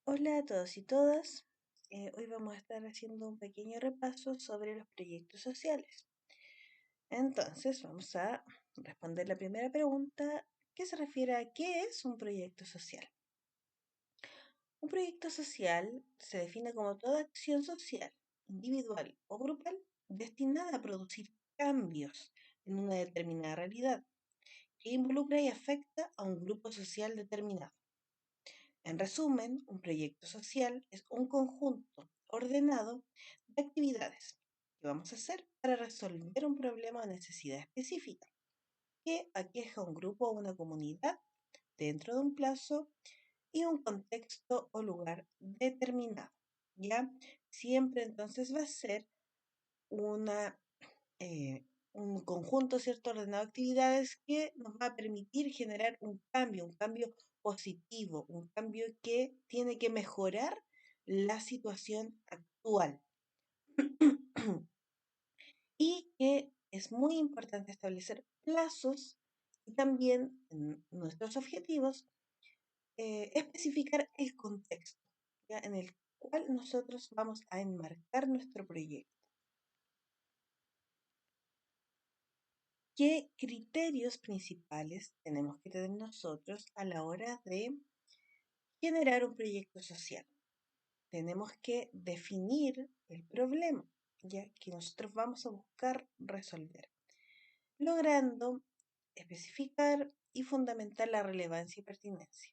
Hola a todos y todas. Hoy vamos a estar haciendo un pequeño repaso sobre los proyectos sociales. Entonces, vamos a responder la primera pregunta, que se refiere a qué es un proyecto social. Un proyecto social se define como toda acción social, individual o grupal, destinada a producir cambios en una determinada realidad que involucra y afecta a un grupo social determinado. En resumen, un proyecto social es un conjunto ordenado de actividades que vamos a hacer para resolver un problema o necesidad específica que aqueja a un grupo o una comunidad dentro de un plazo y un contexto o lugar determinado. ¿Ya? Siempre entonces va a ser una un conjunto, ¿cierto?, ordenado de actividades que nos va a permitir generar un cambio positivo, un cambio que tiene que mejorar la situación actual. Y que es muy importante establecer plazos y también en nuestros objetivos especificar el contexto, ¿ya?, en el cual nosotros vamos a enmarcar nuestro proyecto. ¿Qué criterios principales tenemos que tener nosotros a la hora de generar un proyecto social? Tenemos que definir el problema, ya que nosotros vamos a buscar resolver, logrando especificar y fundamentar la relevancia y pertinencia.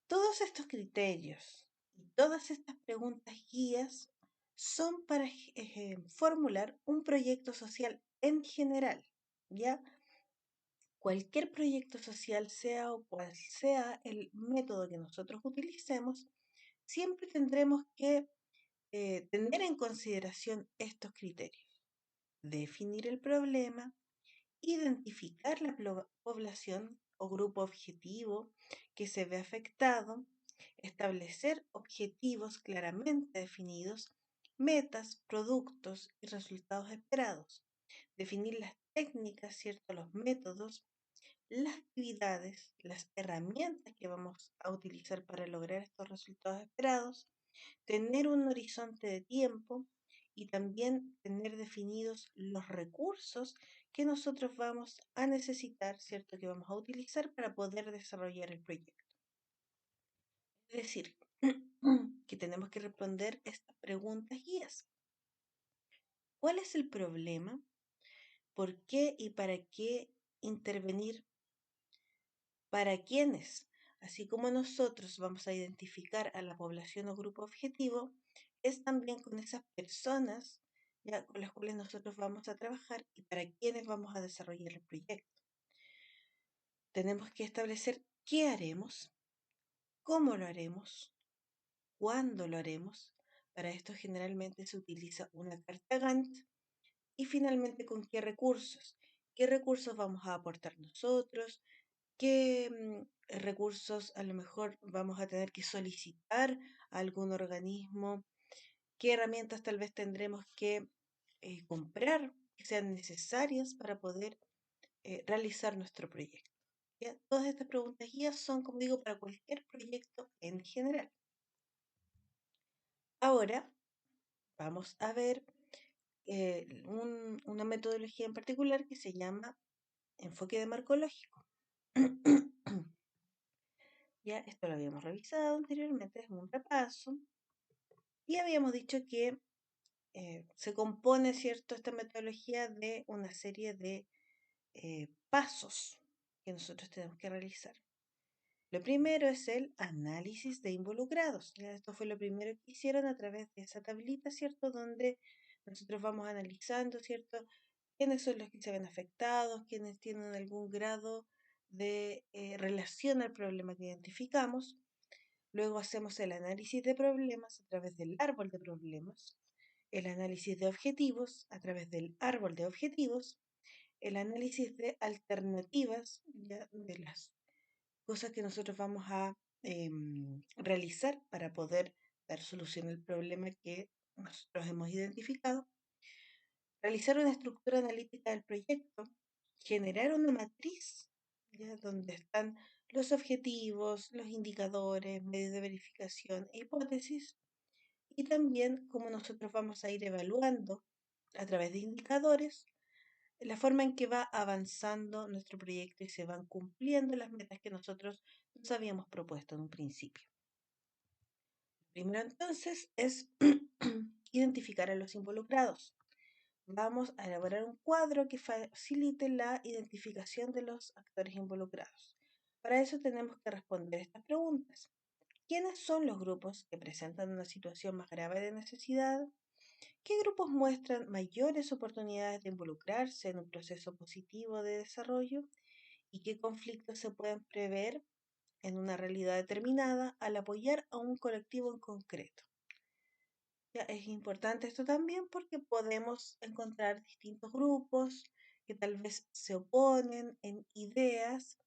Todos estos criterios y todas estas preguntas guías son para formular un proyecto social en general, ¿ya? Cualquier proyecto social, sea o cual sea el método que nosotros utilicemos, siempre tendremos que tener en consideración estos criterios. Definir el problema, identificar la población o grupo objetivo que se ve afectado, establecer objetivos claramente definidos, metas, productos y resultados esperados, definir las técnicas, ¿cierto?, los métodos, las actividades, las herramientas que vamos a utilizar para lograr estos resultados esperados, tener un horizonte de tiempo y también tener definidos los recursos que nosotros vamos a necesitar, ¿cierto?, que vamos a utilizar para poder desarrollar el proyecto. Es decir, que tenemos que responder estas preguntas guías. ¿Cuál es el problema? ¿Por qué y para qué intervenir? ¿Para quiénes? Así como nosotros vamos a identificar a la población o grupo objetivo, es también con esas personas, ya, con las cuales nosotros vamos a trabajar y para quienes vamos a desarrollar el proyecto. Tenemos que establecer qué haremos, cómo lo haremos, cuándo lo haremos. Para esto generalmente se utiliza una carta Gantt y finalmente con qué recursos. ¿Qué recursos vamos a aportar nosotros? ¿Qué recursos a lo mejor vamos a tener que solicitar a algún organismo? ¿Qué herramientas tal vez tendremos que comprar que sean necesarias para poder realizar nuestro proyecto? ¿Ya? Todas estas preguntas guías son, como digo, para cualquier proyecto en general. Ahora vamos a ver una metodología en particular que se llama enfoque de marco lógico. Ya esto lo habíamos revisado anteriormente, es un repaso, y habíamos dicho que se compone, ¿cierto?, esta metodología de una serie de pasos que nosotros tenemos que realizar. Lo primero es el análisis de involucrados. Ya esto fue lo primero que hicieron a través de esa tablita, ¿cierto?, donde nosotros vamos analizando, ¿cierto?, quiénes son los que se ven afectados, quiénes tienen algún grado de relación al problema que identificamos. Luego hacemos el análisis de problemas a través del árbol de problemas, el análisis de objetivos a través del árbol de objetivos, el análisis de alternativas, ya, de las cosas que nosotros vamos a realizar para poder dar solución al problema que nosotros hemos identificado, realizar una estructura analítica del proyecto, generar una matriz, ya, donde están los objetivos, los indicadores, medios de verificación e hipótesis, y también cómo nosotros vamos a ir evaluando a través de indicadores la forma en que va avanzando nuestro proyecto y se van cumpliendo las metas que nosotros nos habíamos propuesto en un principio. Primero entonces es identificar a los involucrados. Vamos a elaborar un cuadro que facilite la identificación de los actores involucrados. Para eso tenemos que responder estas preguntas. ¿Quiénes son los grupos que presentan una situación más grave de necesidad? ¿Qué grupos muestran mayores oportunidades de involucrarse en un proceso positivo de desarrollo? ¿Y qué conflictos se pueden prever en una realidad determinada al apoyar a un colectivo en concreto? Ya, es importante esto también porque podemos encontrar distintos grupos que tal vez se oponen en ideas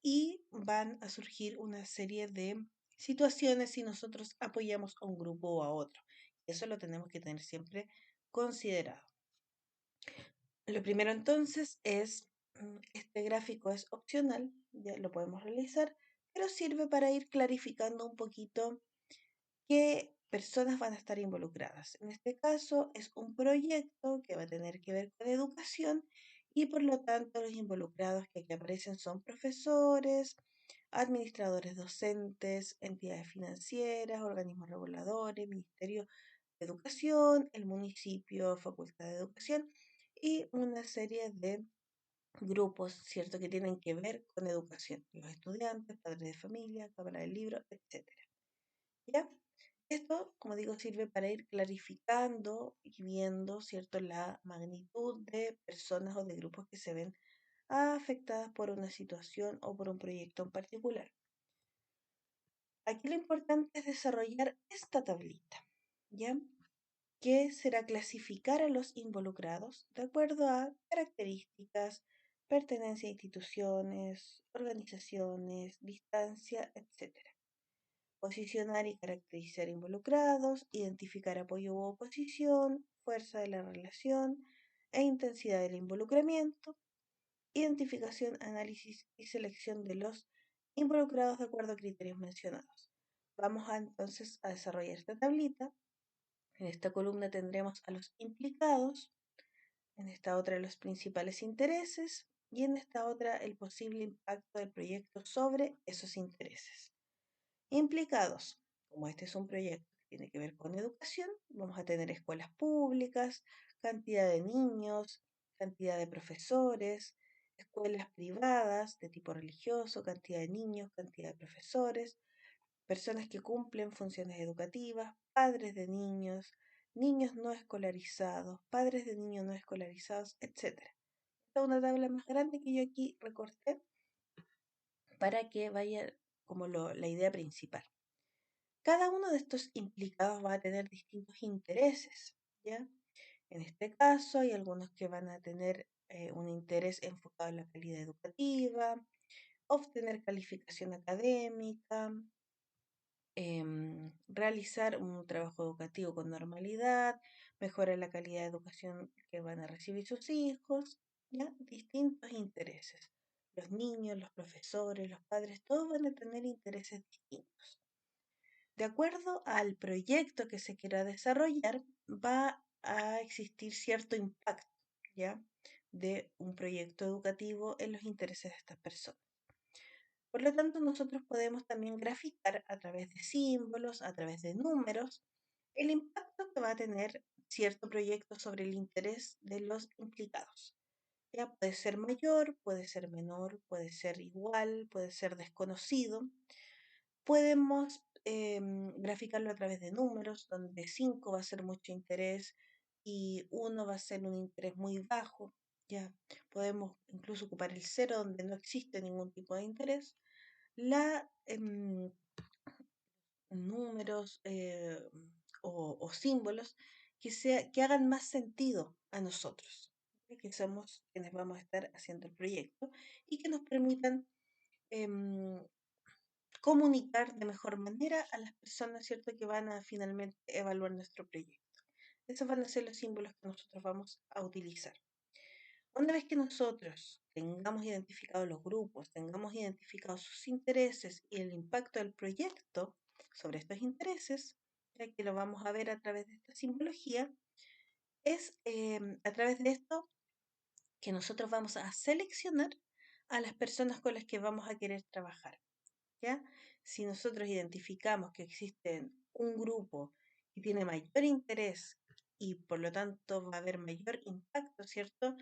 y van a surgir una serie de situaciones si nosotros apoyamos a un grupo o a otro. Eso lo tenemos que tener siempre considerado. Lo primero entonces es, este gráfico es opcional, ya lo podemos realizar, pero sirve para ir clarificando un poquito qué personas van a estar involucradas. En este caso es un proyecto que va a tener que ver con educación y por lo tanto los involucrados que aquí aparecen son profesores, administradores docentes, entidades financieras, organismos reguladores, Ministerio de Educación, el municipio, Facultad de Educación y una serie de grupos, ¿cierto?, que tienen que ver con educación. Los estudiantes, padres de familia, cámara del libro, etcétera. ¿Ya? Esto, como digo, sirve para ir clarificando y viendo, ¿cierto?, la magnitud de personas o de grupos que se ven afectadas por una situación o por un proyecto en particular. Aquí lo importante es desarrollar esta tablita, ¿ya? Que será clasificar a los involucrados de acuerdo a características, pertenencia a instituciones, organizaciones, distancia, etc. Posicionar y caracterizar involucrados, identificar apoyo u oposición, fuerza de la relación e intensidad del involucramiento, identificación, análisis y selección de los involucrados de acuerdo a criterios mencionados. Vamos entonces a desarrollar esta tablita. En esta columna tendremos a los implicados, en esta otra los principales intereses y en esta otra el posible impacto del proyecto sobre esos intereses. Implicados, como este es un proyecto que tiene que ver con educación, vamos a tener escuelas públicas, cantidad de niños, cantidad de profesores, escuelas privadas de tipo religioso, cantidad de niños, cantidad de profesores, personas que cumplen funciones educativas, padres de niños, niños no escolarizados, padres de niños no escolarizados, etc. Esta es una tabla más grande que yo aquí recorté para que vaya como la idea principal. Cada uno de estos implicados va a tener distintos intereses, ¿ya? En este caso hay algunos que van a tener un interés enfocado en la calidad educativa, obtener calificación académica, realizar un trabajo educativo con normalidad, mejorar la calidad de educación que van a recibir sus hijos, ¿ya? Distintos intereses. Los niños, los profesores, los padres, todos van a tener intereses distintos. De acuerdo al proyecto que se quiera desarrollar, va a existir cierto impacto, ¿ya?, de un proyecto educativo en los intereses de estas personas. Por lo tanto, nosotros podemos también graficar a través de símbolos, a través de números, el impacto que va a tener cierto proyecto sobre el interés de los implicados. Ya puede ser mayor, puede ser menor, puede ser igual, puede ser desconocido. Podemos graficarlo a través de números, donde 5 va a ser mucho interés y 1 va a ser un interés muy bajo. Ya podemos incluso ocupar el 0 donde no existe ningún tipo de interés. La números o símbolos que hagan más sentido a nosotros, que somos quienes vamos a estar haciendo el proyecto y que nos permitan em, comunicar de mejor manera a las personas, ¿cierto?, que van a finalmente evaluar nuestro proyecto. Esos van a ser los símbolos que nosotros vamos a utilizar. Una vez que nosotros tengamos identificados los grupos, tengamos identificados sus intereses y el impacto del proyecto sobre estos intereses, ya que lo vamos a ver a través de esta simbología, es a través de esto que nosotros vamos a seleccionar a las personas con las que vamos a querer trabajar, ¿ya? Si nosotros identificamos que existe un grupo que tiene mayor interés y por lo tanto va a haber mayor impacto, ¿cierto?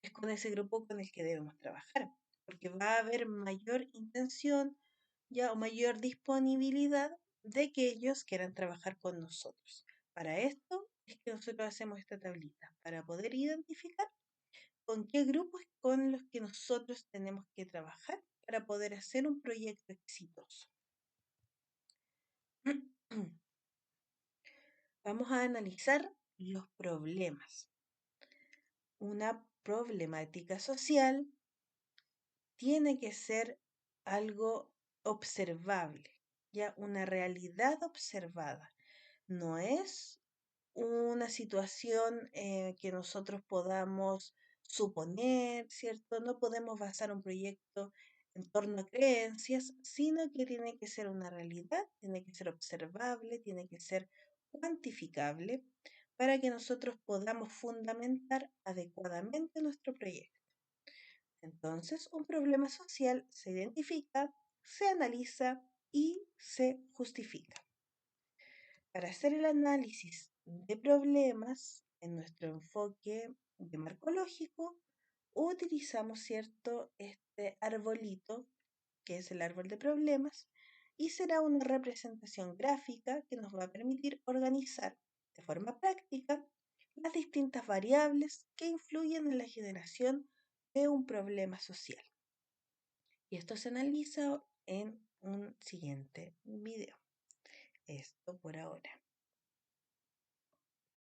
Es con ese grupo con el que debemos trabajar, porque va a haber mayor intención ya o mayor disponibilidad de que ellos quieran trabajar con nosotros. Para esto es que nosotros hacemos esta tablita, para poder identificar con qué grupos con los que nosotros tenemos que trabajar para poder hacer un proyecto exitoso. Vamos a analizar los problemas. Una problemática social tiene que ser algo observable, ya una realidad observada. No es una situación que nosotros podamos suponer, ¿cierto? No podemos basar un proyecto en torno a creencias, sino que tiene que ser una realidad, tiene que ser observable, tiene que ser cuantificable para que nosotros podamos fundamentar adecuadamente nuestro proyecto. Entonces, un problema social se identifica, se analiza y se justifica. Para hacer el análisis de problemas en nuestro enfoque de marco lógico, utilizamos, ¿cierto?, este arbolito, que es el árbol de problemas, y será una representación gráfica que nos va a permitir organizar de forma práctica las distintas variables que influyen en la generación de un problema social. Y esto se analiza en un siguiente video. Esto por ahora.